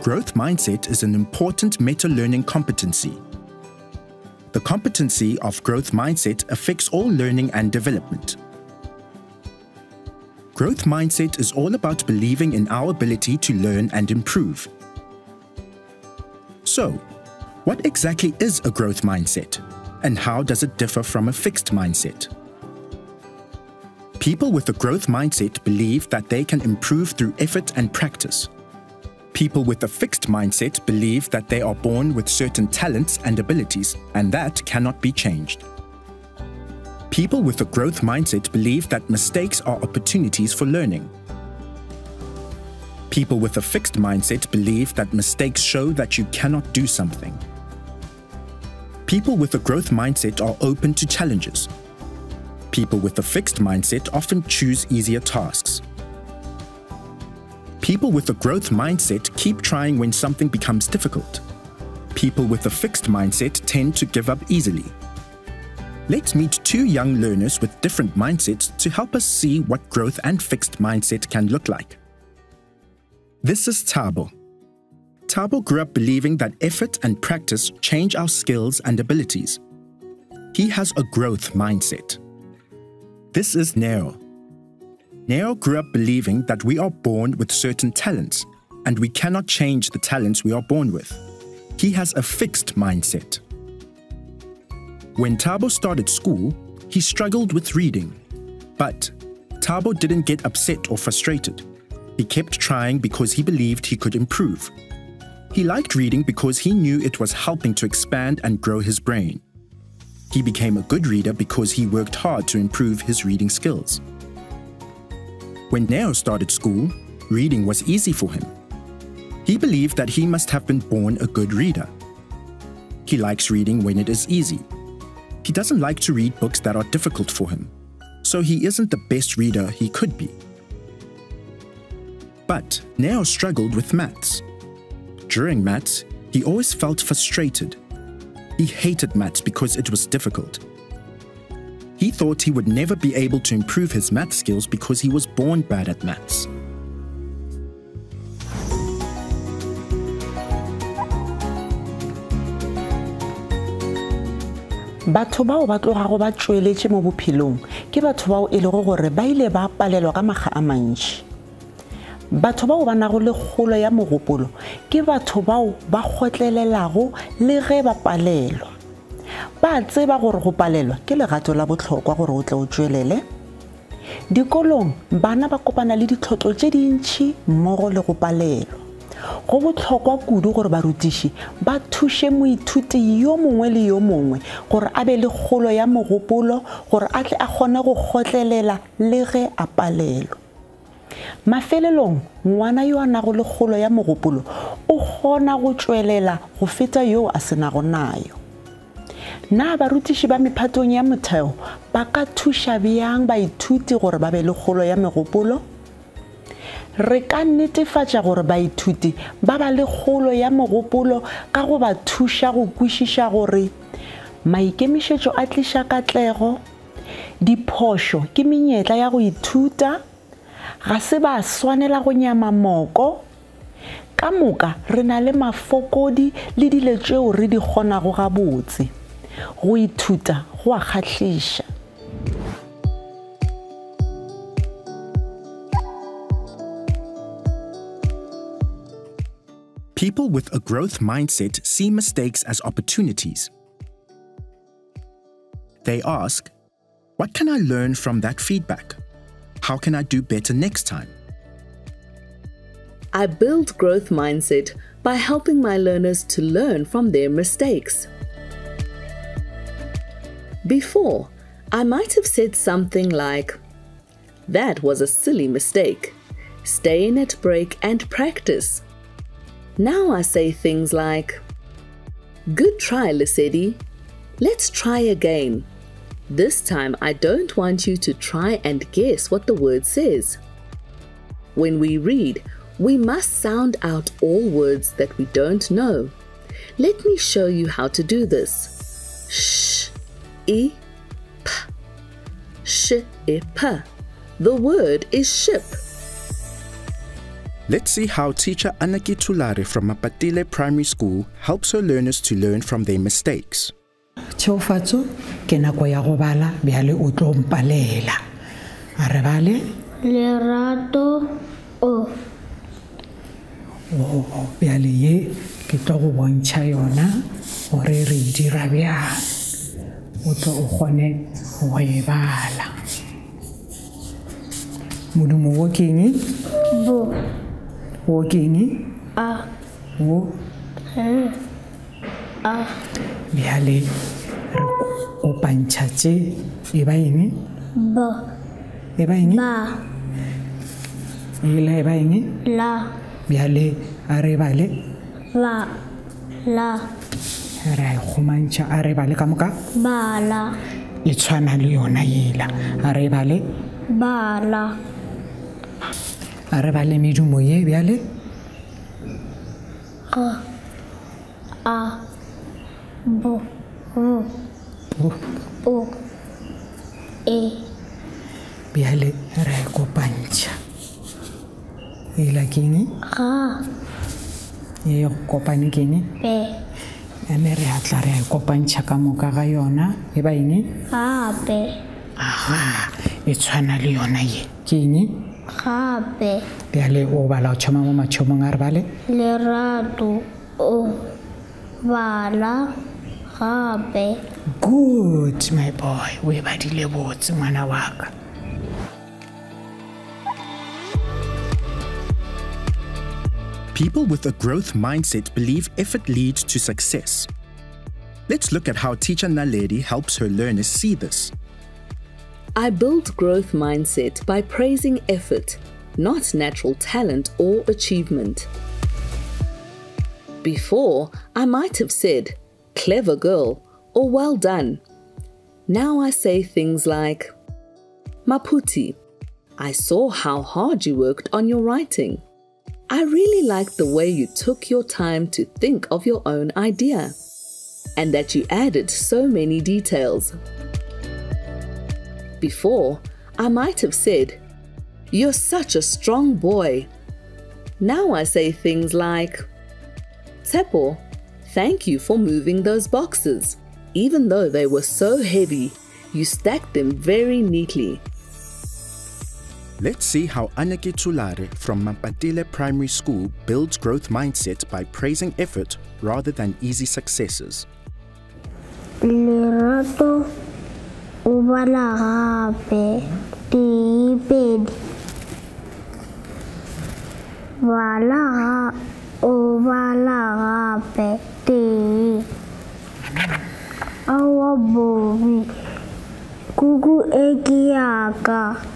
growth mindset is an important meta-learning competency. The competency of growth mindset affects all learning and development. Growth mindset is all about believing in our ability to learn and improve. So, what exactly is a growth mindset, and how does it differ from a fixed mindset? People with a growth mindset believe that they can improve through effort and practice. People with a fixed mindset believe that they are born with certain talents and abilities, and that cannot be changed. People with a growth mindset believe that mistakes are opportunities for learning. People with a fixed mindset believe that mistakes show that you cannot do something. People with a growth mindset are open to challenges. People with a fixed mindset often choose easier tasks. People with a growth mindset keep trying when something becomes difficult. People with a fixed mindset tend to give up easily. Let's meet two young learners with different mindsets to help us see what growth and fixed mindset can look like. This is Thabo. Thabo grew up believing that effort and practice change our skills and abilities. He has a growth mindset. This is Neo. Neo grew up believing that we are born with certain talents, and we cannot change the talents we are born with. He has a fixed mindset. When Thabo started school, he struggled with reading. But Thabo didn't get upset or frustrated. He kept trying because he believed he could improve. He liked reading because he knew it was helping to expand and grow his brain. He became a good reader because he worked hard to improve his reading skills. When Neo started school, reading was easy for him. He believed that he must have been born a good reader. He likes reading when it is easy. He doesn't like to read books that are difficult for him, so he isn't the best reader he could be. But Neo struggled with maths. During maths, he always felt frustrated. He hated maths because it was difficult. He thought he would never be able to improve his math skills because he was born bad at maths. Batho bao ba tlogago ba tšweletše mo bophelong ke batho bao e lego gore ba ile ba palelwa ka maga a mantši. Batho bao ba nago le kgolo ya mogopolo ke batho bao ba kgotlelelago le ge ba palelwa. Ba tseba gore go palelwa ke legato la botlhokwa gore o tle o tšwelele. Dikolong bana ba kopana le ditlhotlo tše dintšhi mmogo le go palelwa. Go botlhokwa kudu gore barutiši ba thuše moithuti yo mongwe le yo mongwe gore a be le kgolo ya mogopolo gore a tle a kgone go kgotlelela le ge a palelwa. Mafelelong ngwana yo a nago le kgolo ya mogopolo o kgona go tšwelela go feta yo a senago nayo. Na barutiši ba mephatong ya motheo ba ka thuša bjang baithuti gore ba be le kgolo ya megopolo? Re ka netefatša gore baithuti ba ba le kgolo ya mogopolo ka go ba thuša go kwešiša gore maikemišetšo a tliša katlego, diphošo ke menyetla ya go ithuta, ga se ba swanela go nyama moko. Ka moka re na le mafokodi le dilo tšeo re di kgonago gabotse. Go ithuta go a kgahliša. People with a growth mindset see mistakes as opportunities. They ask, what can I learn from that feedback? How can I do better next time? I build growth mindset by helping my learners to learn from their mistakes. Before, I might have said something like, "That was a silly mistake. Stay in at break and practice." Now I say things like, "Good try, Lisedi. Let's try again. This time I don't want you to try and guess what the word says." When we read, we must sound out all words that we don't know. Let me show you how to do this. Sh, I, p. Sh, I, p. The word is ship. Let's see how teacher Anaki Tulare from Mapatile Primary School helps her learners to learn from their mistakes. Tšhofatso ke nako ya go bala bjale o tlo mpalela. A re bale? Lerato o. Bjale ye ke tlo go bontšha yona gore re dira bjang. O tlo o kgone go e bala. Modumo wo ke eng? Bo. Wo ke eng? A. Wo. A. Bjale re kopantšha tše e ba eng? Ba. E ba eng? Ba. E ba eng? La. Bjale a re bale? Va. La. Re a kgomantšha a re bale ka moka? Bala. E tshwana le yona yela. A re bale? Bala. A re bale medumo ye bjale? A. A. Bo. O. O. E. Bjale re a kopantšha. E la ke eng? Ga. E kopane ke eng? Be. Ene re a tla re a kopantšha ka moka ga yona. E ba eng? Gape. Aha, e tshwana le yona ye. Ke eng? Gape. Bjale o bala o tšhoma mo matšhomong a re bale? Lerato o. Bala. Gape. Good, my boy. O e badile botse ngwana wa ka. People with a growth mindset believe effort leads to success. Let's look at how teacher Naledi helps her learners see this. I build growth mindset by praising effort, not natural talent or achievement. Before, I might have said, clever girl, or well done. Now I say things like, Maputi, I saw how hard you worked on your writing. I really liked the way you took your time to think of your own idea, and that you added so many details. Before, I might have said, you're such a strong boy. Now I say things like, Tsepo, thank you for moving those boxes. Even though they were so heavy, you stacked them very neatly. Let's see how Anaki Tulare from Mapatile Primary School builds growth mindset by praising effort rather than easy successes. Lerato o bala gape. Pedi. Bala o bala gape. Tee. Awa bobi. Kuku eki yaka.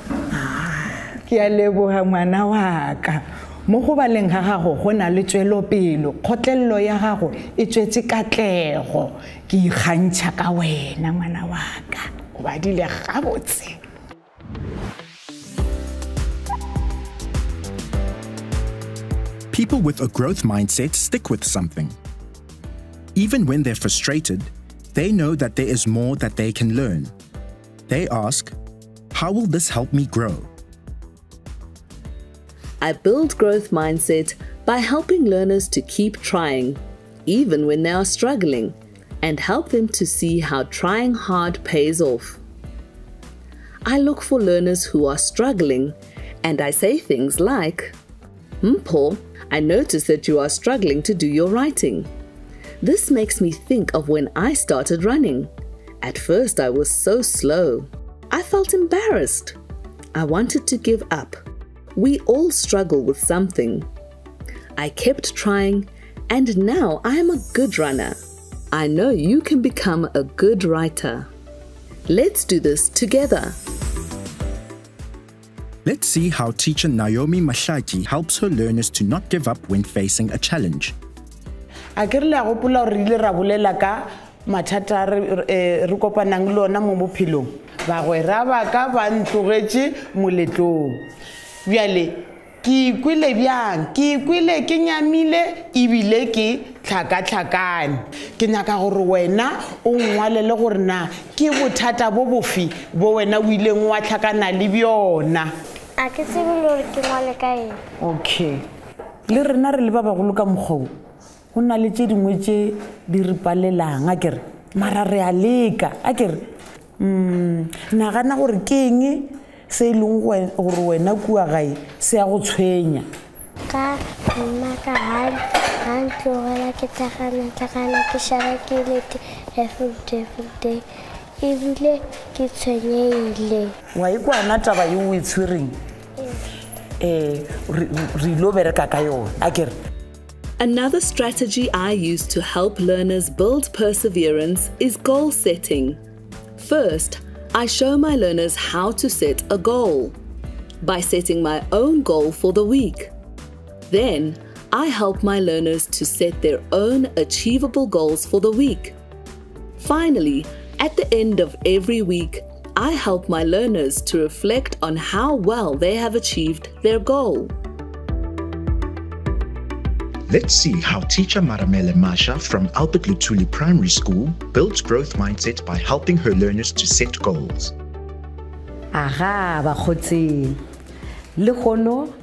Ke a leboga ngwana wa ka. Mo go baleng ga gago go na le tswelopelo. Kgotlelelo ya gago e tswetse katlego. Ke ikgantšha ka wena ngwana wa ka. O badile gabotse. People with a growth mindset stick with something. Even when they're frustrated, they know that there is more that they can learn. They ask, how will this help me grow? I build growth mindset by helping learners to keep trying, even when they are struggling, and help them to see how trying hard pays off. I look for learners who are struggling, and I say things like, Paul, I noticed that you are struggling to do your writing. This makes me think of when I started running. At first I was so slow. I felt embarrassed. I wanted to give up. We all struggle with something. I kept trying, and now I am a good runner. I know you can become a good writer. Let's do this together. Let's see how teacher Naomi Mashaki helps her learners to not give up when facing a challenge. A ke re le go pola re ile ra bolela ka mathata re kopanang le ona mo bophelong. Ba go ra ba ka ba ntlogetše moletlong. Bjale ke ikwile bjang, ke ikwile ke nyamile ebile ke tlhakatlhakane. Ke nyaka gore wena o ngwalele gore na ke bothata bo bofe bo wena o ileng wa tlhakana le bjona. A ke tsebe le gore ke ngwale ka eng. Okay. le rena re le ba bagolo ka mokgwa go na le tse dingwe tse di re palelang a kere mara re a leka a kere nagana gore ke eng se e leng gore wena kua gae se ya go tshwenya ka nna ka ga ntlogela ke tlagana ke šala ke lete every day ebile ke tshwenyeile wa e kwana taba ye o e tshwereng re ilo bereka ka yona a kere. Another strategy I use to help learners build perseverance is goal setting. First, I show my learners how to set a goal by setting my own goal for the week. Then, I help my learners to set their own achievable goals for the week. Finally, at the end of every week, I help my learners to reflect on how well they have achieved their goal. Let's see how teacher Maramele Masha from Albert Lutuli Primary School builds growth mindset by helping her learners to set goals. Aha, bakgotsi. Le gono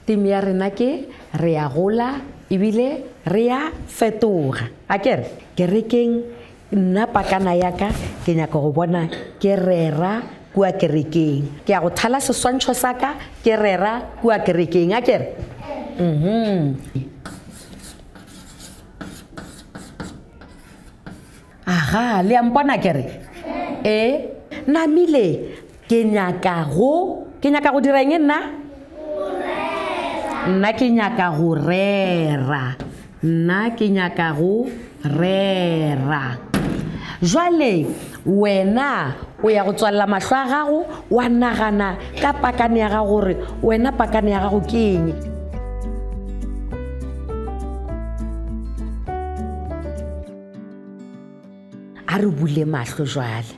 tim ya rena ke re a gola ebile re a fetoga. A kere kerekeng nna pakana yaka ke nyaka go bona ke rera kua kerekeng. Ke a go thala seswantšho saka ke rera kua kerekeng a kere. Aha, le ampona kere. Namile ke nyaka go dira eng nna? Nna ke nyaka go rera. Nna ke nyaka go rera. Jwale wena o ya go tswalla mahlo a gago wa nagana ka pakane ya gago gore wena pakane ya gago ke eng? A re bule mahlo jwale.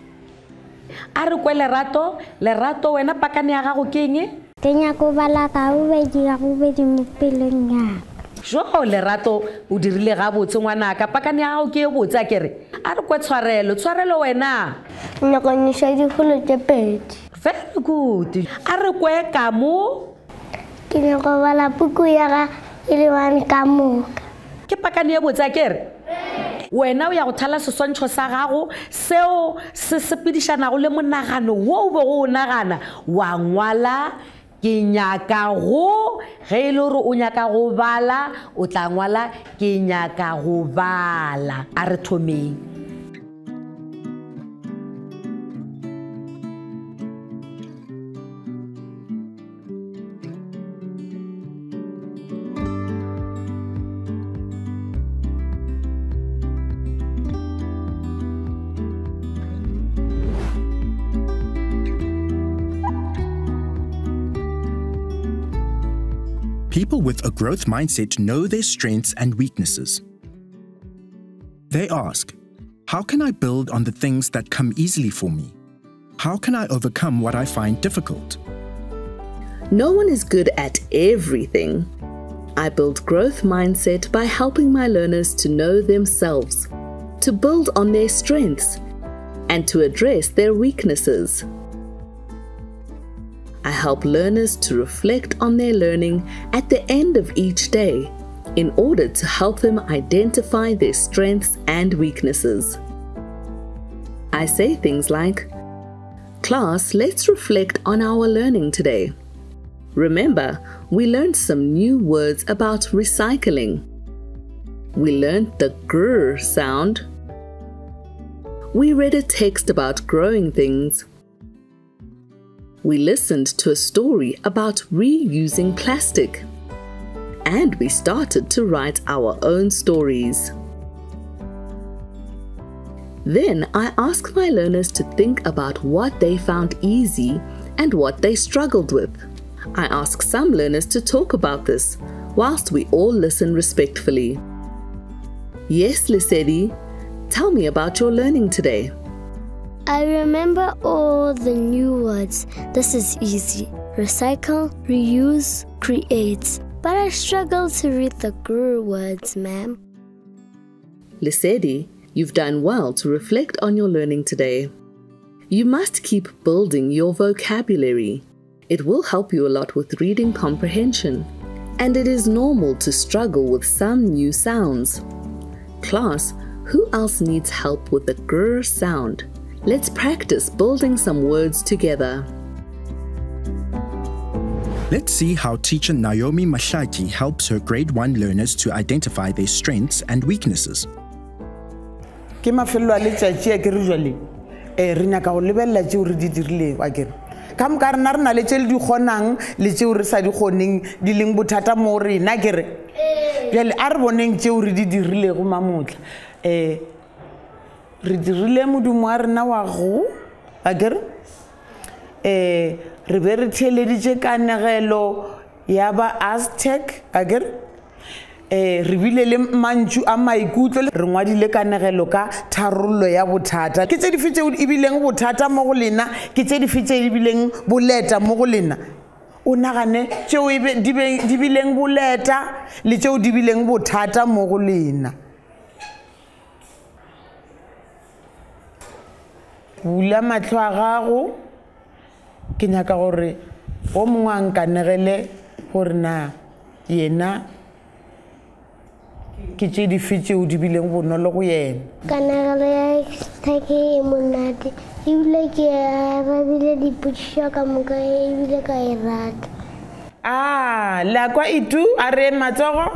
A re kwe lerato wena pakane ya gago ke eng? ke nyaka go bala ka bobedi mo pelong yaka. Jo lerato o dirile ga botse ngwana ka pakane ya gago ke e botse a kere. A re kwe tshwarelo wena. Nyaka nisha dikgolo tse pedi. Very good. A re kwe ka mo? Ke nyaka go bala puku ya ga e le one ka moka. Ke pakane ya botse a kere. Wena o ya go thala seswantšho sa gago seo se sepedišanago le monagano wo o be go o nagana wa ngwala ke nyaka go ge e le gore o nyaka go bala o tla ngwala ke nyaka go bala. A re thomeng. People with a growth mindset know their strengths and weaknesses. They ask, how can I build on the things that come easily for me? How can I overcome what I find difficult? No one is good at everything. I build growth mindset by helping my learners to know themselves, to build on their strengths, and to address their weaknesses. I help learners to reflect on their learning at the end of each day in order to help them identify their strengths and weaknesses. I say things like, "Class, let's reflect on our learning today. Remember, we learned some new words about recycling. We learned the grr sound. We read a text about growing things. We listened to a story about reusing plastic. And we started to write our own stories." Then I ask my learners to think about what they found easy and what they struggled with. I ask some learners to talk about this, whilst we all listen respectfully. Yes, Lisedi, tell me about your learning today. I remember all the new words. This is easy. Recycle, reuse, create. But I struggle to read the grr words, ma'am. Lisedi, you've done well to reflect on your learning today. You must keep building your vocabulary. It will help you a lot with reading comprehension. and it is normal to struggle with some new sounds. Class, who else needs help with the grr sound? Let's practice building some words together. Let's see how teacher Naomi Mashaki helps her grade 1 learners to identify their strengths and weaknesses. Ke mafelo a letšatši a ke re jwale re nyaka go lebelela tšeo re di dirilego a kere ka moka rena re na le tše le di kgonang le tšeo re sa di kgoneng di leng bothata mo rena kere bjale a re boneng tšeo re di dirilego mamotla re dirile modumo wa rena wa go a kere re be re theeleditše kanegelo ya ba Aztec a kere re bile le mantšu a maikutlo re ngwadile kanegelo ka tharollo ya bothata ke tše dife tšeo e bileng bothata mo go lena ke tše dife tše di bileng boleta mo go lena o nagane tšeo di bileng boleta le tšeo di bileng bothata mo go lena bula matlho a gago ke nyaka gore o mongwe a nkanegele gore na yena ke tše dife tšeo di bileng bonolo go yena kanegelo ya thake e monate ebile ke arabile dipotšišo ka moka ebile ka e rata la kwa itu a re matsogo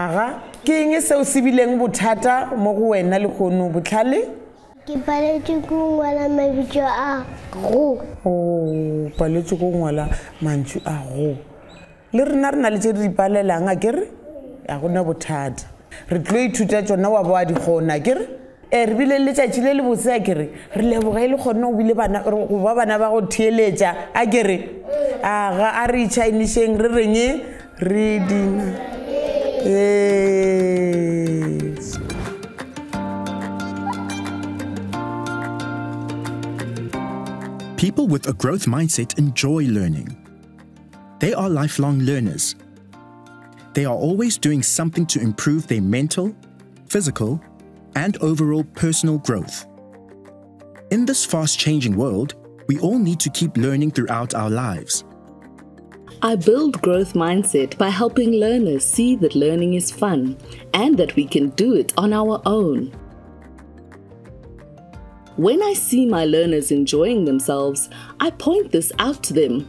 aga ke eng seo se bileng bothata mo go wena le kgono botlhale ke paletše ko ngwala mabitso a go paletše ko ngwala mantšu a go le rena re na le tše re di palelang a kere a gona bothata re tlo ithuta tšona wa bo a di kgona kere re bile letšatši le le botse a kere re leboga e le kgona go ba bana ba go theeletša a kere aga a re itšhainišeng re renye reading People with a growth mindset enjoy learning. They are lifelong learners. They are always doing something to improve their mental, physical, and overall personal growth. In this fast-changing world, we all need to keep learning throughout our lives. I build growth mindset by helping learners see that learning is fun and that we can do it on our own. When I see my learners enjoying themselves, I point this out to them.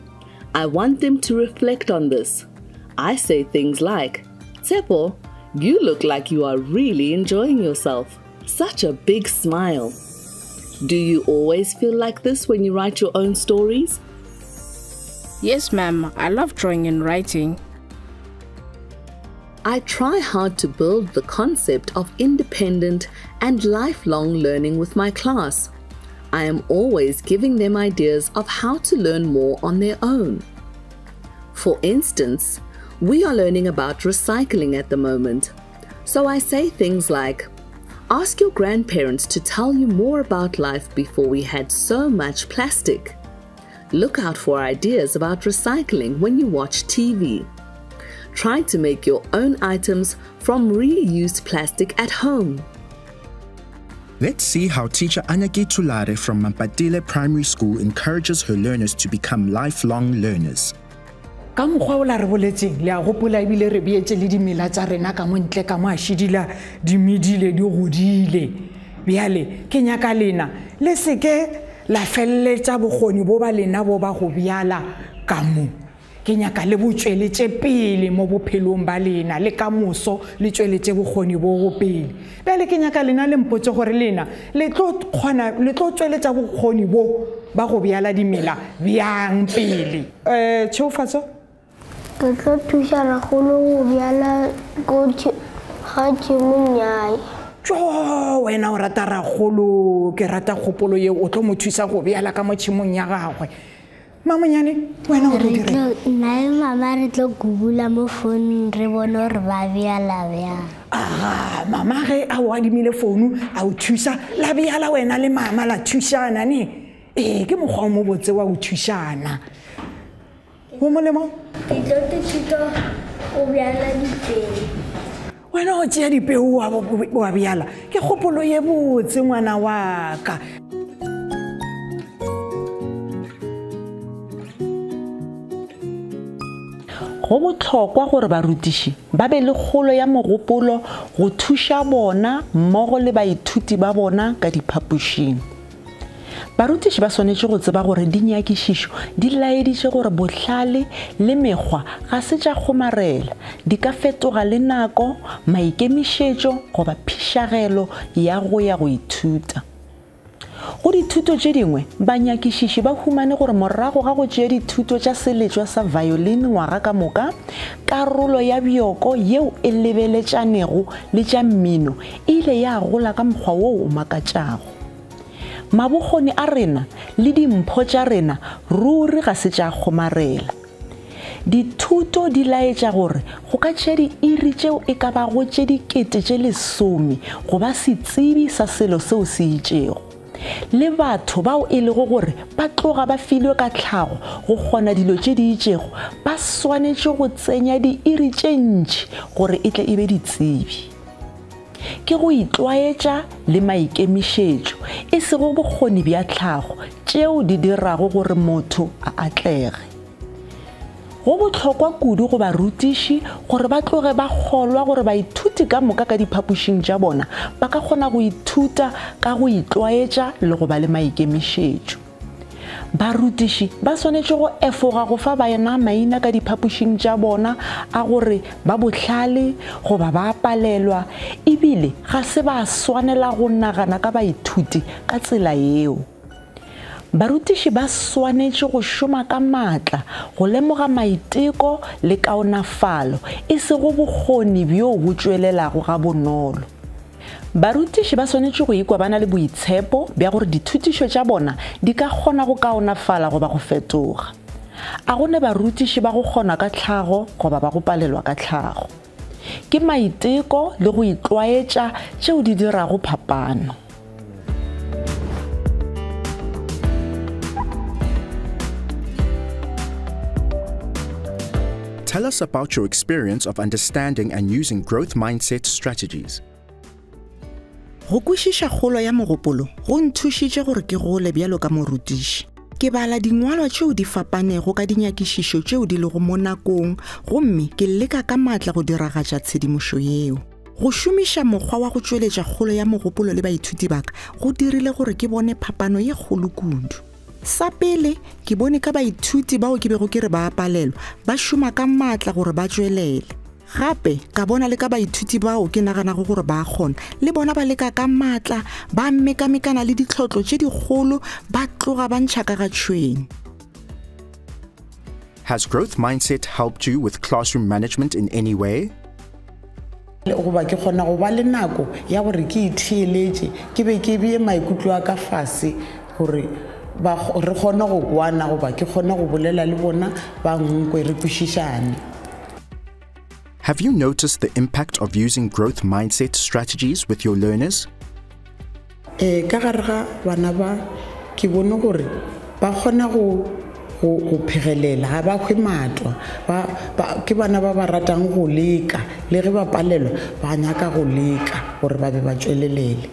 I want them to reflect on this. I say things like, Tsepo, you look like you are really enjoying yourself. Such a big smile. Do you always feel like this when you write your own stories? Yes, ma'am. I love drawing and writing. I try hard to build the concept of independent and lifelong learning with my class. I am always giving them ideas of how to learn more on their own. For instance, we are learning about recycling at the moment. So I say things like, ask your grandparents to tell you more about life before we had so much plastic. Look out for ideas about recycling when you watch TV. Try to make your own items from reused plastic at home. Let's see how teacher Anaki Tulare from Mampatile Primary School encourages her learners to become lifelong learners. Ka mokgwa o la re boletseng le a gopola ebile re beetse le dimela tsa rena ka montle ka mo a shidila di medile di godile bjale ke nyaka lena le seke la felletša bokgoni bo ba lena bo ba go bjala ka mo ke nyaka le botsweletše pele mo bophelong ba lena le ka moso le tsweletše bokgoni bo go pele bjale ke nyaka lena le mpotse gore lena le tlo tsweletša bokgoni bo ba go bjala dimela bjang pele tšhofatso ke tlo thuša ragolo go bjala ko ga tšhemong jo wena o rata ragolo ke rata kgopolo ye o tlo mo thuša go bjala ka mo tšhemong ya gagwe mamanyane wena o dire nna le mama re tlo gugula mo phone re bone gore ba bjala bjang mama ge a o adimile founu a o thuša la bjala wena le mama la thušana ne ke mokgwa o mo botse wa o thušana go molemo ke tlo te thuto o bjala dipeo wena o tšea dipeo wa bjala ke kgopolo ye botse ngwana wa ka go botlhokwa gore barutiši ba be le kgolo ya mogopolo go thuša bona mmogo le baithuti ba bona ka diphapošing. Barutiši ba swanetše go tseba gore dinyakišišo di laeditše gore bohlale le mekgwa ga se tša kgomarela, di ka fetoga le nako, maikemišetšo goba phišagelo ya go ithuta. Go dithuto tše dingwe, banyakišiši ba humane gore morago ga go tšea dithuto tša seletšwa sa violin ngwaga ka moka, karolo ya bjoko yeo e lebeletšanego le tša mmino ile ya gola ka mokgwa woo o makatšago. Mabokgoni a rena le dimpho tša rena ruri ga se tša kgomarela. Dithuto di laetša gore go ka tšea diiri tšeo e ka bago tše dikete tše 10 go ba setsebi sa selo seo se itšego. Le batho bao e lego gore ba tloga ba filwe ka tlhago go kgona dilo tše di itšego ba swanetše go tsenya diiri tše ntši gore e tle e be ditsebi. Ke go itlwaetša le maikemišetšo e sego bokgoni bja tlhago tšeo di dirago gore motho a atlege. Go botlhokwa kudu go barutiši gore ba tloge ba kgolwa gore baithuti ka moka ka diphapošing tša bona ba ka kgona go ithuta ka go itlwaetša le go ba le maikemišetšo. Barutiši ba swanetše go efoga go fa bana maina ka diphapošing tša bona a gore ba bohlale goba ba palelwa, ebile ga se ba swanela go nagana ka baithuti ka tsela yeo. Barutiši ba swanetše go šoma ka maatla go lemoga maiteko le kaonafalo e sego bokgoni bjo bo tšwelelago ga bonolo. Barutiši ba swanetše go ikwa bana le boitshepo bja gore dithutišo tša bona di ka kgona go kaonafala goba go fetoga. A gone barutiši ba go kgona ka tlhago goba ba go palelwa ka tlhago. Ke maiteko le go itlwaetša tšeo di dirago phapano. Tell us about your experience of understanding and using growth mindset strategies. Go kwešiša kgolo ya mogopolo go nthušitše gore ke gole bjalo ka morutiši. Ke bala dingwalwa tšeo di fapanego ka dinyakišišo tšeo di lego mo nakong, gomme ke leka ka maatla go diragatša tshedimošo yeo. Go šomiša mokgwa wa go tšweletša kgolo ya mogopolo le baithuti baka go dirile gore ke bone phapano ye kgolo kudu. Sa pele ke bone ka baithuti bao ke bego ke re ba palelwa ba šoma ka maatla gore ba tšwelele. Gape ka bona le ka baithuti bao ke naganago gore ba kgona le bona ba leka ka maatla ba mekamekana le ditlhotlo tše digolo ba tloga ba ntšha ka ga tšhweng. Has growth mindset helped you with classroom management in any way? Goba ke kgona go ba le nako ya gore ke itheeletše ke be ke bee maikutlo a ka fase gore re kgone go kwana goba ke kgone go bolela le bona ba nkwe re kwešišane. Have you noticed the impact of using growth mindset strategies with your learners? Ka gare ga bana ba ke bone gore ba kgona go phegelela ga ba kwe matwa ke bana ba ba ratang go leka le ge ba palelwa ba nyaka go leka gore ba be ba tšwelelele.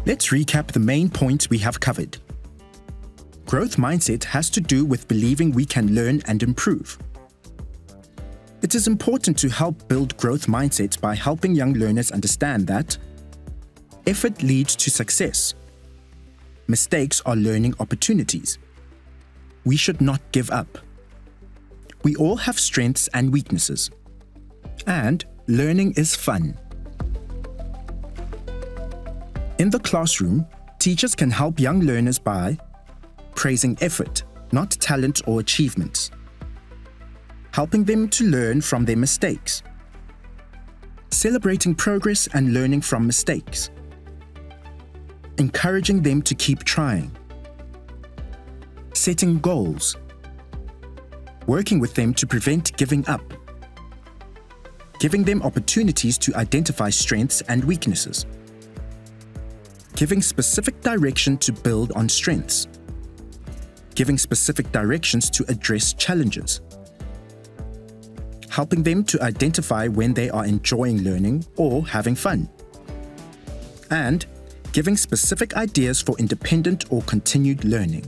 Let's recap the main points we have covered. Growth mindset has to do with believing we can learn and improve. It is important to help build growth mindsets by helping young learners understand that effort leads to success. Mistakes are learning opportunities. We should not give up. We all have strengths and weaknesses. And learning is fun. In the classroom, teachers can help young learners by praising effort, not talent or achievements, helping them to learn from their mistakes, celebrating progress and learning from mistakes, encouraging them to keep trying, setting goals, working with them to prevent giving up, giving them opportunities to identify strengths and weaknesses, giving specific direction to build on strengths, giving specific directions to address challenges, helping them to identify when they are enjoying learning or having fun, and giving specific ideas for independent or continued learning.